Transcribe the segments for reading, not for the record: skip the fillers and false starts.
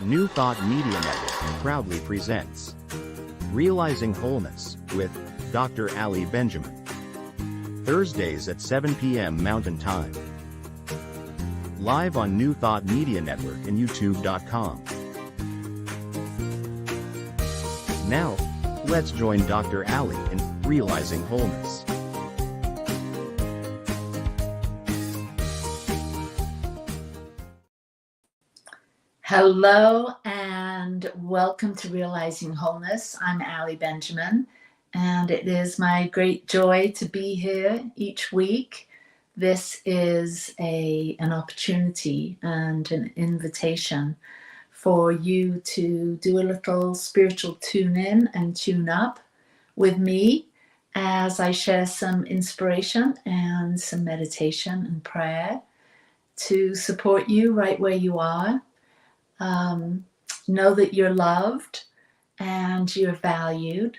New Thought Media Network proudly presents Realizing Wholeness with Dr. Ali Benjamin. Thursdays at 7 p.m. Mountain Time. Live on New Thought Media Network and YouTube.com. Now, let's join Dr. Ali in Realizing Wholeness. Hello and welcome to Realizing Wholeness. I'm Ali Benjamin, and it is my great joy to be here each week. This is an opportunity and an invitation for you to do a little spiritual tune in and tune up with me as I share some inspiration and some meditation and prayer to support you right where you are. Know that you're loved and you're valued,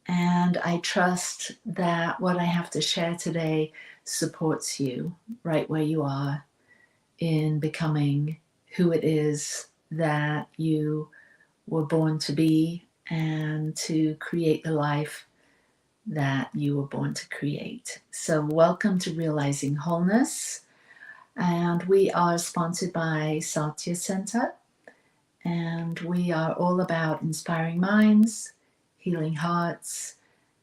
and I trust that what I have to share today supports you right where you are in becoming who it is that you were born to be and to create the life that you were born to create. So welcome to Realizing Wholeness, and we are sponsored by Satya Center. And we are all about inspiring minds, healing hearts,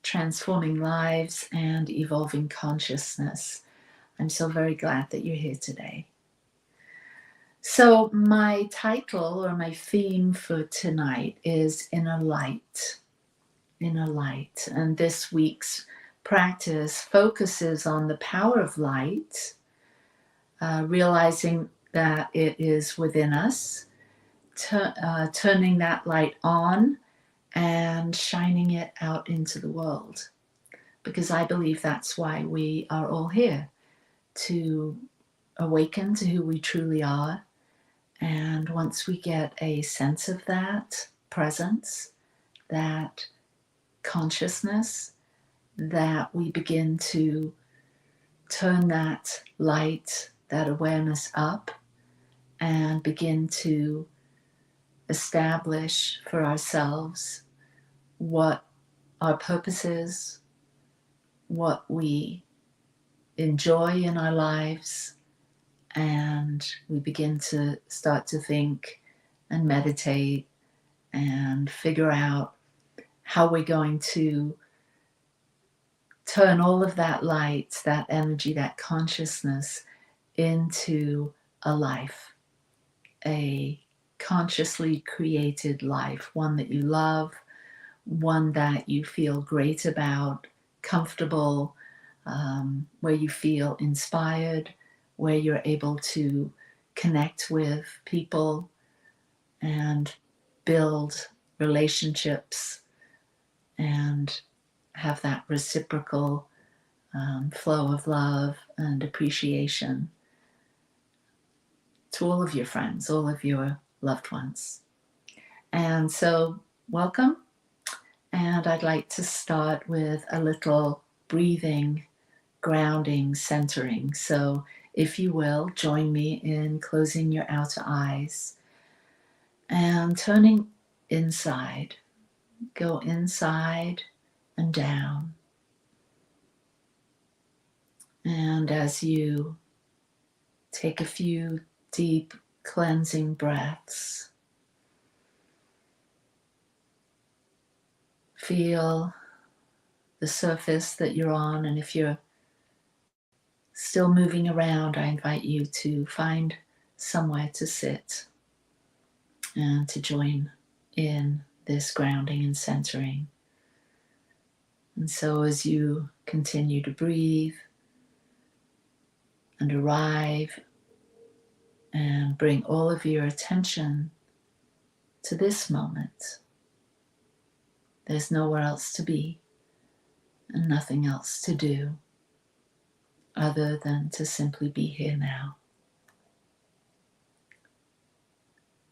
transforming lives, and evolving consciousness. I'm so very glad that you're here today. So my title or my theme for tonight is Inner Light. Inner Light. And this week's practice focuses on the power of light, realizing that it is within us, turning that light on and shining it out into the world, because I believe that's why we are all here, to awaken to who we truly are. And once we get a sense of that presence, that consciousness, that we begin to turn that light, that awareness up, and begin to establish for ourselves what our purpose is, what we enjoy in our lives, and we begin to start to think and meditate and figure out how we're going to turn all of that light, that energy, that consciousness into a life, a consciously created life, one that you love, one that you feel great about, comfortable, where you feel inspired, where you're able to connect with people and build relationships and have that reciprocal flow of love and appreciation to all of your friends, all of your loved ones. And so welcome, and I'd like to start with a little breathing, grounding, centering. So if you will, join me in closing your outer eyes and turning inside. Go inside and down. And as you take a few deep cleansing breaths, feel the surface that you're on, and if you're still moving around, I invite you to find somewhere to sit and to join in this grounding and centering. And so as you continue to breathe and arrive and bring all of your attention to this moment, there's nowhere else to be and nothing else to do other than to simply be here now.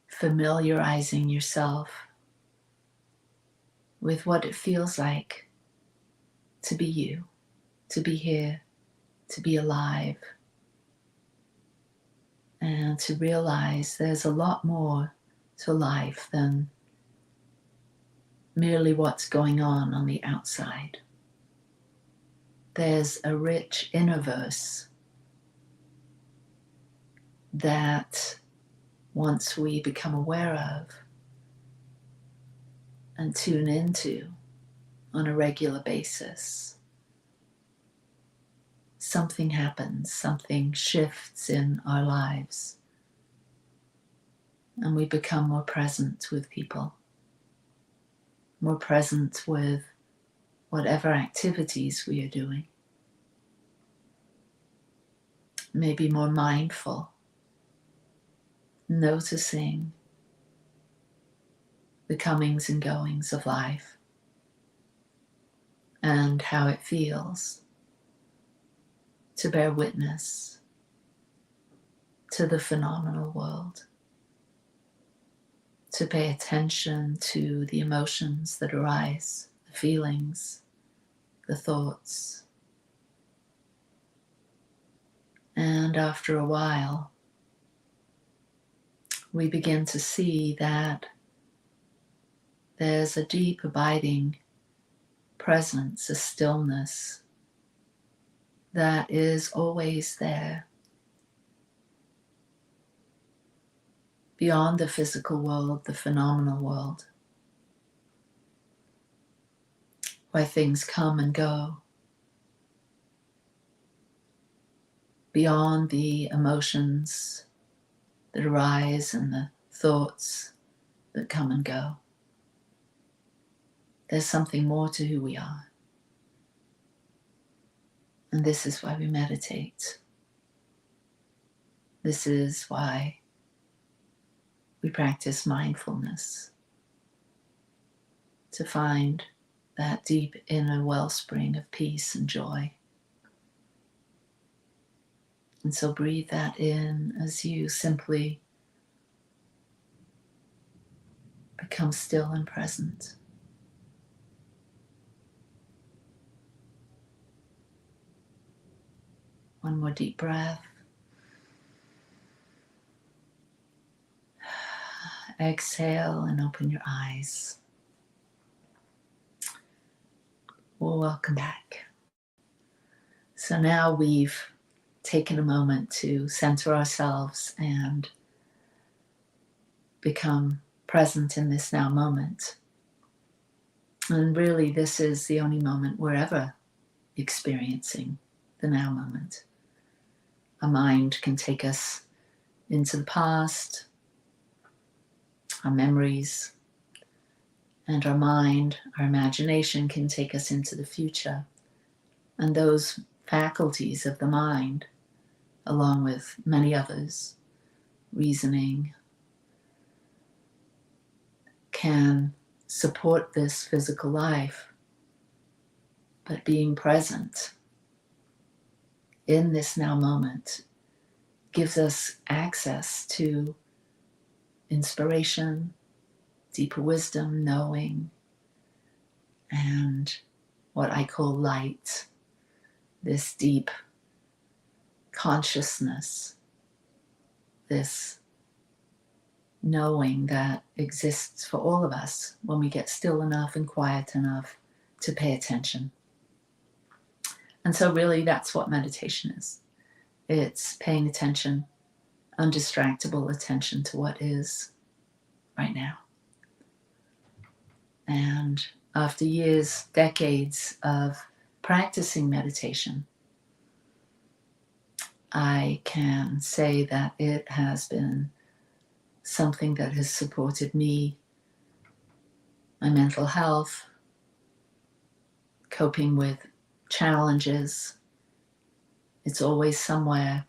Familiarizing yourself with what it feels like to be you, to be here, to be alive, and to realize there's a lot more to life than merely what's going on the outside. There's a rich inner verse that once we become aware of and tune into on a regular basis, something happens, something shifts in our lives, and we become more present with people, more present with whatever activities we are doing, maybe more mindful, noticing the comings and goings of life and how it feels to bear witness to the phenomenal world, to pay attention to the emotions that arise, the feelings, the thoughts. And after a while, we begin to see that there's a deep, abiding presence, a stillness that is always there, beyond the physical world, the phenomenal world, where things come and go, beyond the emotions that arise and the thoughts that come and go. There's something more to who we are. And this is why we meditate. This is why we practice mindfulness, to find that deep inner wellspring of peace and joy. And so breathe that in as you simply become still and present. One more deep breath. Exhale and open your eyes. Well, welcome back. So now we've taken a moment to center ourselves and become present in this now moment. And really, this is the only moment we're ever experiencing, the now moment. Our mind can take us into the past, our memories, and our mind, our imagination can take us into the future. And those faculties of the mind, along with many others, reasoning, can support this physical life. But being present in this now moment gives us access to inspiration, deeper wisdom, knowing, and what I call light, this deep consciousness, this knowing that exists for all of us when we get still enough and quiet enough to pay attention. And so really that's what meditation is. It's paying attention, undistractable attention to what is right now. And after years, decades of practicing meditation, I can say that it has been something that has supported me, my mental health, coping with challenges. It's always somewhere,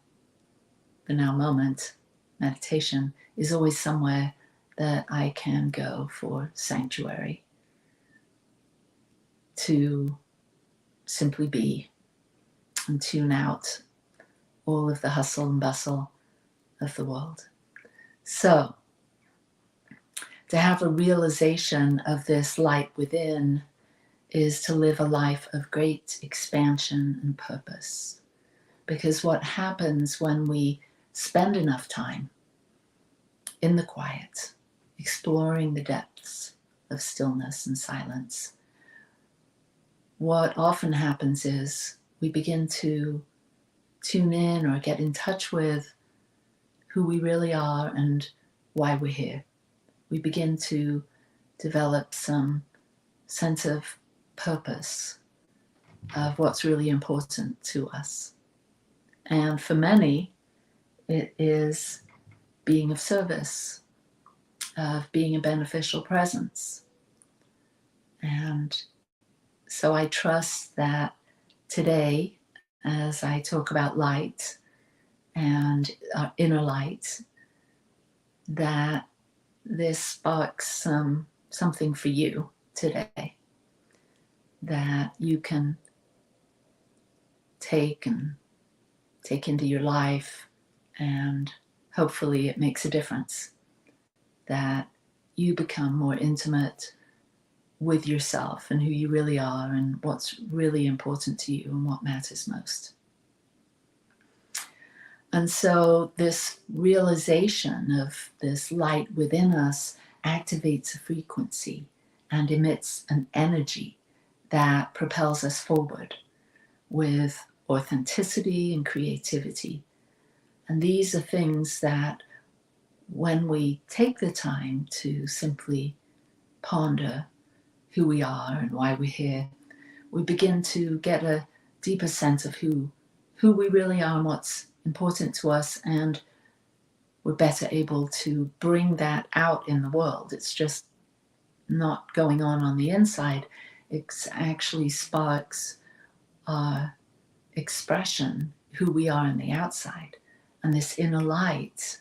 the now moment, meditation is always somewhere that I can go for sanctuary, to simply be and tune out all of the hustle and bustle of the world. So, to have a realization of this light within is to live a life of great expansion and purpose. Because what happens when we spend enough time in the quiet, exploring the depths of stillness and silence, what often happens is we begin to tune in or get in touch with who we really are and why we're here. We begin to develop some sense of purpose, of what's really important to us. And for many, it is being of service, of being a beneficial presence. And so I trust that today, as I talk about light and our inner light, that this sparks something for you today that you can take into your life, and hopefully it makes a difference, that you become more intimate with yourself and who you really are and what's really important to you and what matters most. And so this realization of this light within us activates a frequency and emits an energy that propels us forward with authenticity and creativity. And these are things that, when we take the time to simply ponder who we are and why we're here, we begin to get a deeper sense of who we really are and what's important to us, and we're better able to bring that out in the world. It's just not going on the inside. It actually sparks our expression, who we are on the outside. And this inner light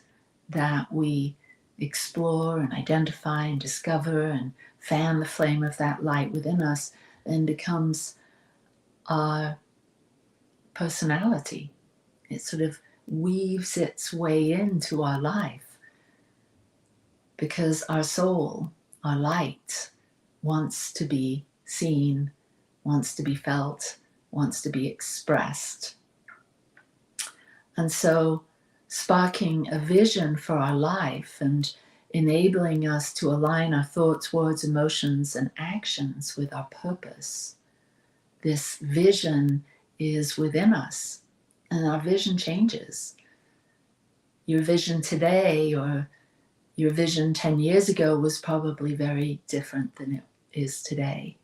that we explore and identify and discover and fan the flame of that light within us then becomes our personality. It sort of weaves its way into our life, because our soul, our light, wants to be seen, wants to be felt, wants to be expressed. And so sparking a vision for our life and enabling us to align our thoughts, words, emotions, and actions with our purpose. This vision is within us, and our vision changes. Your vision today or your vision 10 years ago was probably very different than it is today.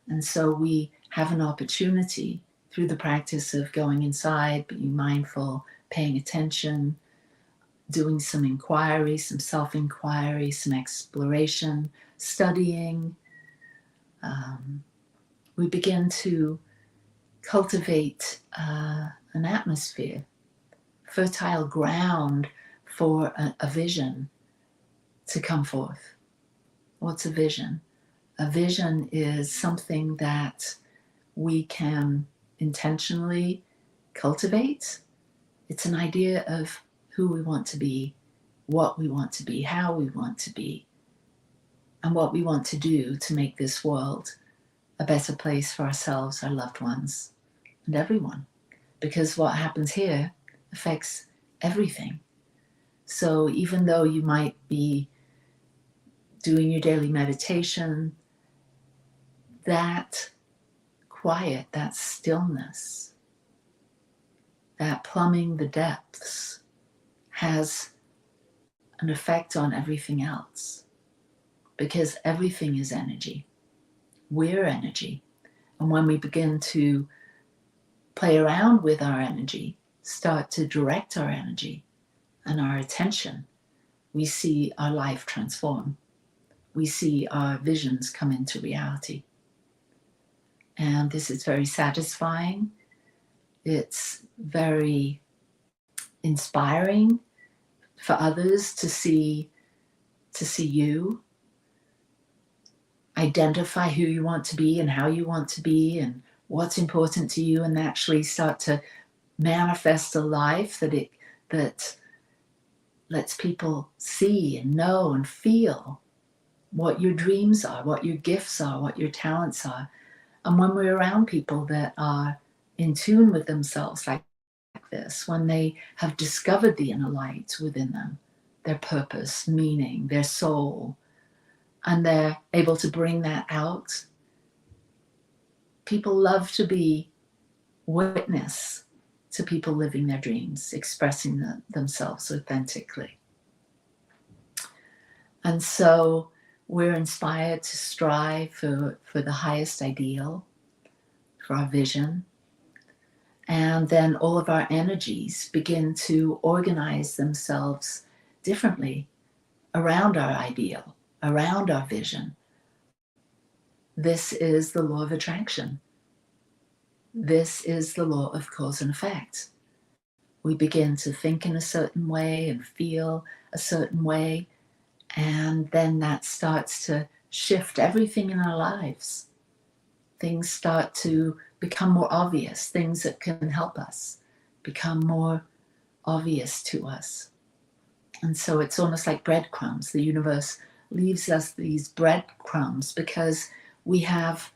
And so we have an opportunity through the practice of going inside, being mindful, paying attention, doing some inquiry, some self-inquiry, some exploration, studying. We begin to cultivate an atmosphere, fertile ground for a vision to come forth. What's a vision? A vision is something that we can intentionally cultivate. It's an idea of who we want to be, what we want to be, how we want to be, and what we want to do to make this world a better place for ourselves, our loved ones, and everyone. Because what happens here affects everything. So even though you might be doing your daily meditation, that quiet, that stillness, that plumbing the depths has an effect on everything else, because everything is energy. We're energy. And when we begin to play around with our energy, start to direct our energy and our attention, we see our life transform. We see our visions come into reality. And this is very satisfying. It's very inspiring for others to see you identify who you want to be and how you want to be and what's important to you, and actually start to manifest a life that lets people see and know and feel what your dreams are, what your gifts are, what your talents are. And when we're around people that are in tune with themselves like this, when they have discovered the inner light within them, their purpose, meaning, their soul, and they're able to bring that out. People love to be witness to people living their dreams, expressing themselves authentically. And so we're inspired to strive for the highest ideal, for our vision. And then all of our energies begin to organize themselves differently around our ideal, around our vision. This is the law of attraction. This is the law of cause and effect. We begin to think in a certain way and feel a certain way, and then that starts to shift everything in our lives. Things start to become more obvious. Things that can help us become more obvious to us. And so it's almost like breadcrumbs. The universe leaves us these breadcrumbs because we have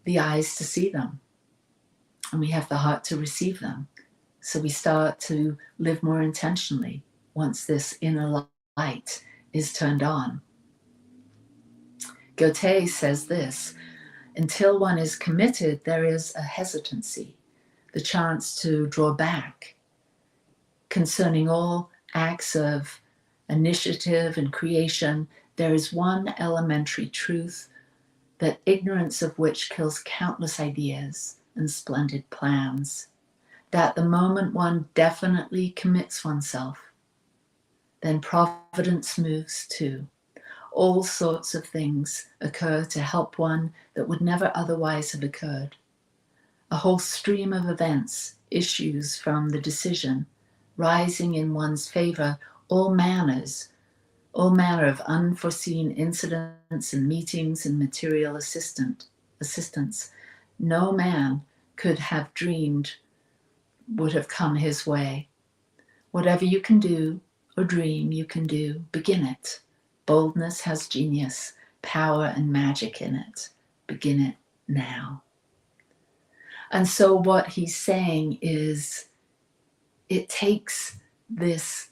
the eyes to see them and we have the heart to receive them. So we start to live more intentionally once this inner light is turned on. Goethe says this: until one is committed, there is a hesitancy, the chance to draw back. Concerning all acts of initiative and creation, there is one elementary truth, that ignorance of which kills countless ideas and splendid plans. That the moment one definitely commits oneself, then providence moves too. All sorts of things occur to help one that would never otherwise have occurred. A whole stream of events issues from the decision, rising in one's favor all manner of unforeseen incidents and meetings and material assistance. No man could have dreamed would have come his way. Whatever you can do or dream you can do, begin it. Boldness has genius, power and magic in it. Begin it now. And so what he's saying is, it takes this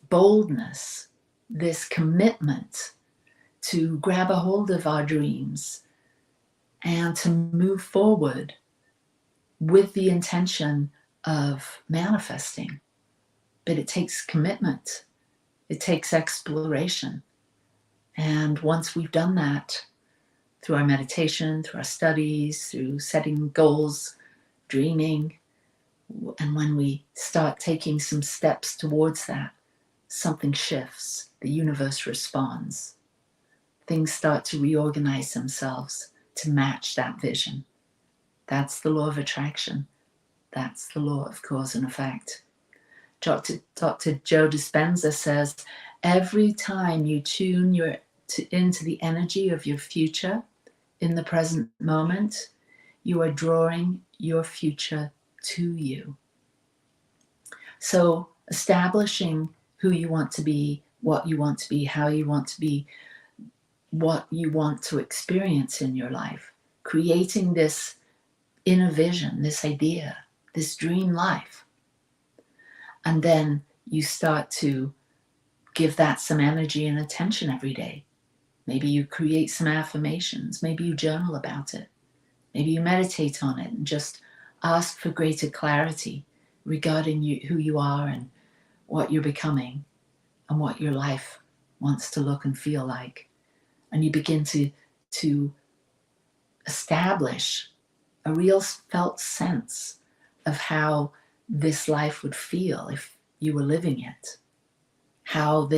boldness, this commitment to grab a hold of our dreams and to move forward with the intention of manifesting. But it takes commitment. It takes exploration. And once we've done that, through our meditation, through our studies, through setting goals, dreaming, and when we start taking some steps towards that, something shifts. The universe responds. Things start to reorganize themselves to match that vision. That's the law of attraction. That's the law of cause and effect. Dr. Joe Dispenza says, every time you tune into the energy of your future in the present moment, you are drawing your future to you. So establishing who you want to be, what you want to be, how you want to be, what you want to experience in your life, creating this inner vision, this idea, this dream life. And then you start to give that some energy and attention every day. Maybe you create some affirmations. Maybe you journal about it. Maybe you meditate on it and just ask for greater clarity regarding who you are and what you're becoming and what your life wants to look and feel like. And you begin to establish a real felt sense of how this life would feel if you were living it. How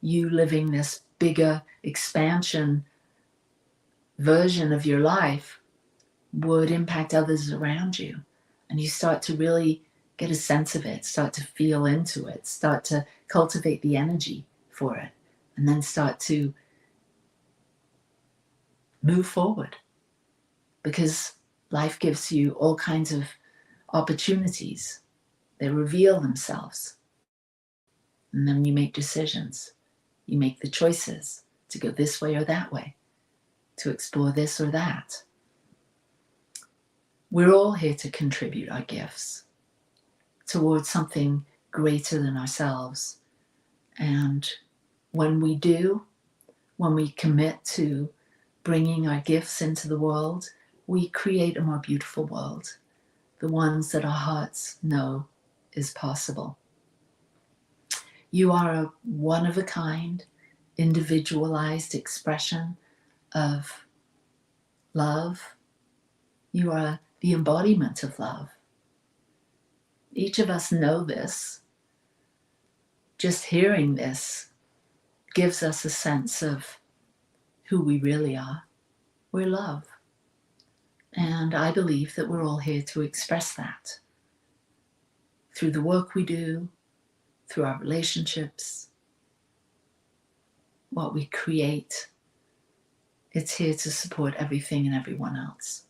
you living this bigger expansion version of your life would impact others around you. And you start to really get a sense of it, start to feel into it, start to cultivate the energy for it, and then start to move forward. Because life gives you all kinds of opportunities. They reveal themselves. And then you make decisions. You make the choices to go this way or that way, to explore this or that. We're all here to contribute our gifts towards something greater than ourselves. And when we do, when we commit to bringing our gifts into the world, we create a more beautiful world, the ones that our hearts know is possible. You are a one-of-a-kind, individualized expression of love. You are the embodiment of love. Each of us know this. Just hearing this gives us a sense of who we really are. We're love. And I believe that we're all here to express that through the work we do, through our relationships, what we create. It's here to support everything and everyone else.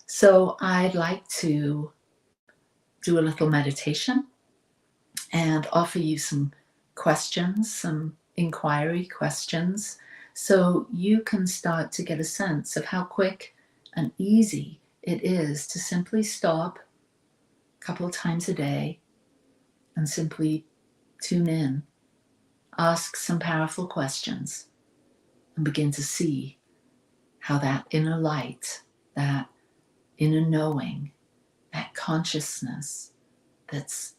So I'd like to do a little meditation and offer you some questions, some inquiry questions, so you can start to get a sense of how quick and easy it is to simply stop a couple of times a day and simply tune in, ask some powerful questions, and begin to see how that inner light, that inner knowing, that consciousness that's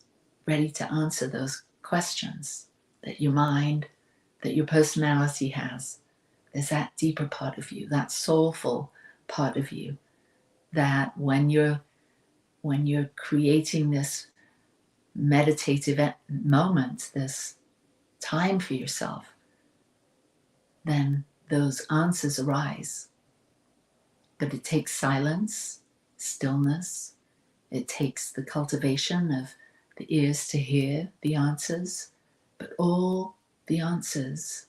ready to answer those questions that your mind, that your personality has. There's that deeper part of you, that soulful part of you, that when you're creating this meditative moment, this time for yourself, then those answers arise. But it takes silence, stillness. It takes the cultivation of the ears to hear the answers, but all the answers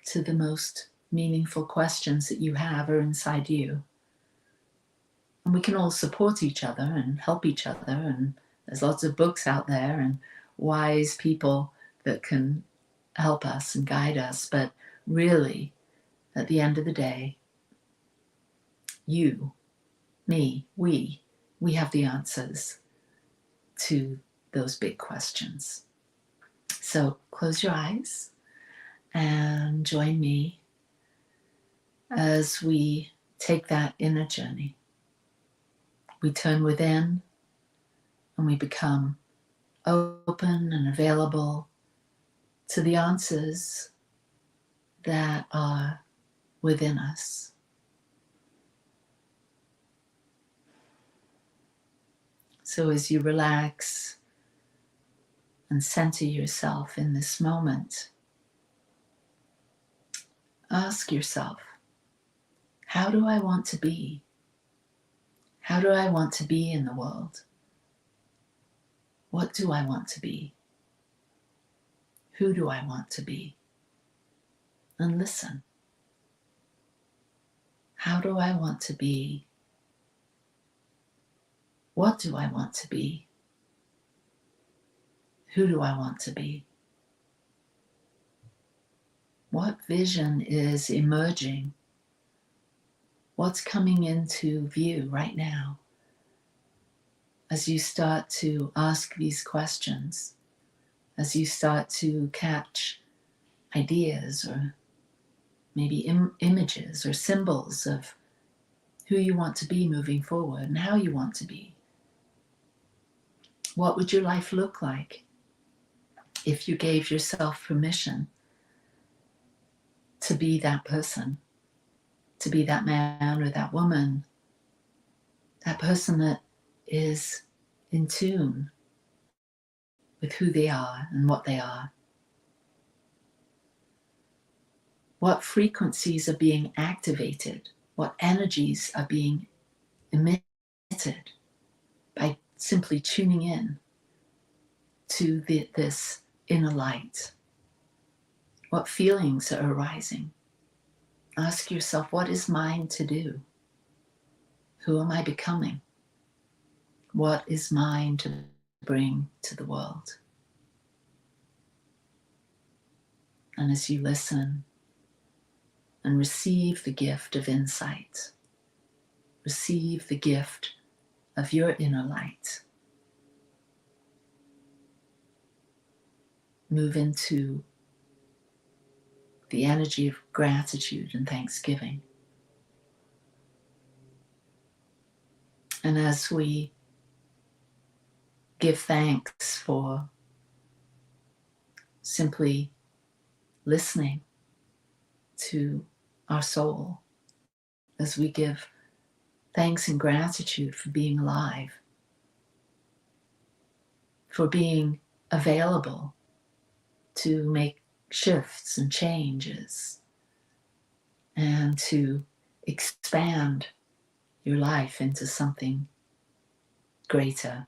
to the most meaningful questions that you have are inside you. And we can all support each other and help each other, and there's lots of books out there and wise people that can help us and guide us, but really, at the end of the day, you, me, we have the answers to those big questions. So close your eyes and join me as we take that inner journey. We turn within and we become open and available to the answers that are within us. So as you relax and center yourself in this moment, ask yourself, how do I want to be? How do I want to be in the world? What do I want to be? Who do I want to be? And listen. How do I want to be? What do I want to be? Who do I want to be? What vision is emerging? What's coming into view right now as you start to ask these questions, as you start to catch ideas or maybe images or symbols of who you want to be moving forward and how you want to be? What would your life look like if you gave yourself permission to be that person, to be that man or that woman, that person that is in tune with who they are and what they are? What frequencies are being activated? What energies are being emitted by simply tuning in to this inner light? What feelings are arising? Ask yourself, what is mine to do? Who am I becoming? What is mine to bring to the world? And as you listen and receive the gift of insight, receive the gift of your inner light, move into the energy of gratitude and thanksgiving. And as we give thanks for simply listening to our soul, as we give thanks and gratitude for being alive, for being available to make shifts and changes, and to expand your life into something greater.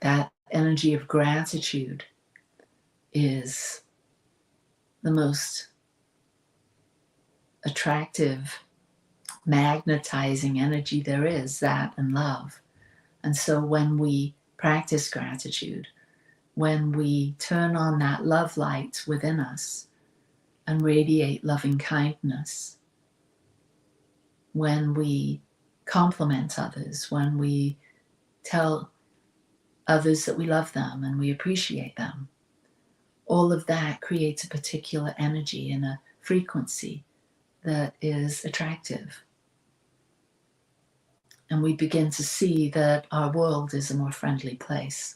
That energy of gratitude is the most attractive, magnetizing energy there is, that and love. And so when we practice gratitude, when we turn on that love light within us and radiate loving kindness, when we compliment others, when we tell others that we love them and we appreciate them, all of that creates a particular energy and a frequency that is attractive. And we begin to see that our world is a more friendly place.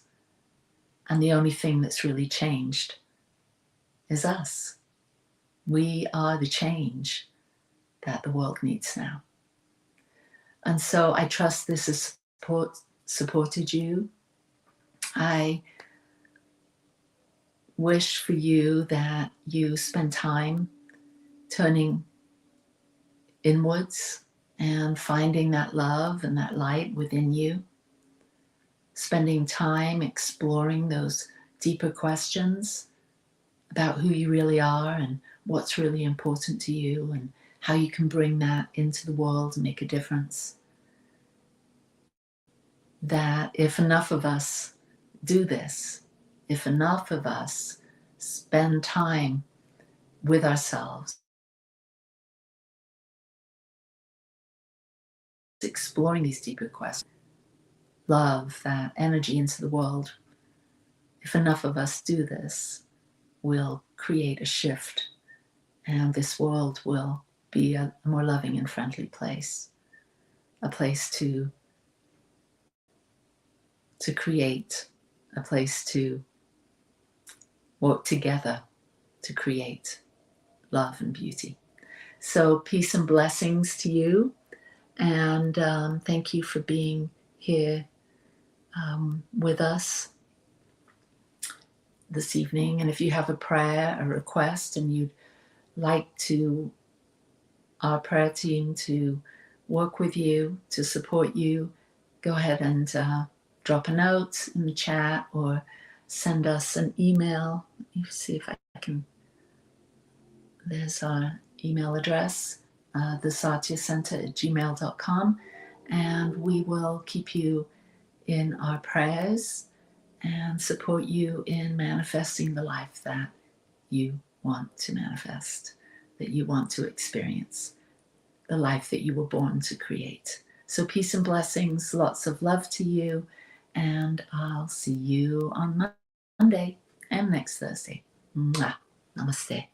And the only thing that's really changed is us. We are the change that the world needs now. And so I trust this has supported you. I wish for you that you spend time turning inwards and finding that love and that light within you, spending time exploring those deeper questions about who you really are and what's really important to you and how you can bring that into the world and make a difference. That if enough of us do this, if enough of us spend time with ourselves, exploring these deeper questions, love, that energy into the world, if enough of us do this, we'll create a shift and this world will be a more loving and friendly place, a place to create, a place to work together to create love and beauty. So peace and blessings to you, and thank you for being here with us this evening. And if you have a prayer, a request, and you'd like to our prayer team to work with you, to support you, go ahead and drop a note in the chat or send us an email. Let me see if I can. There's our email address, thesatyacenter@gmail.com, and we will keep you in our prayers and support you in manifesting the life that you want to manifest, that you want to experience, the life that you were born to create. So peace and blessings, lots of love to you, and I'll see you on Monday and next Thursday. Mwah. Namaste.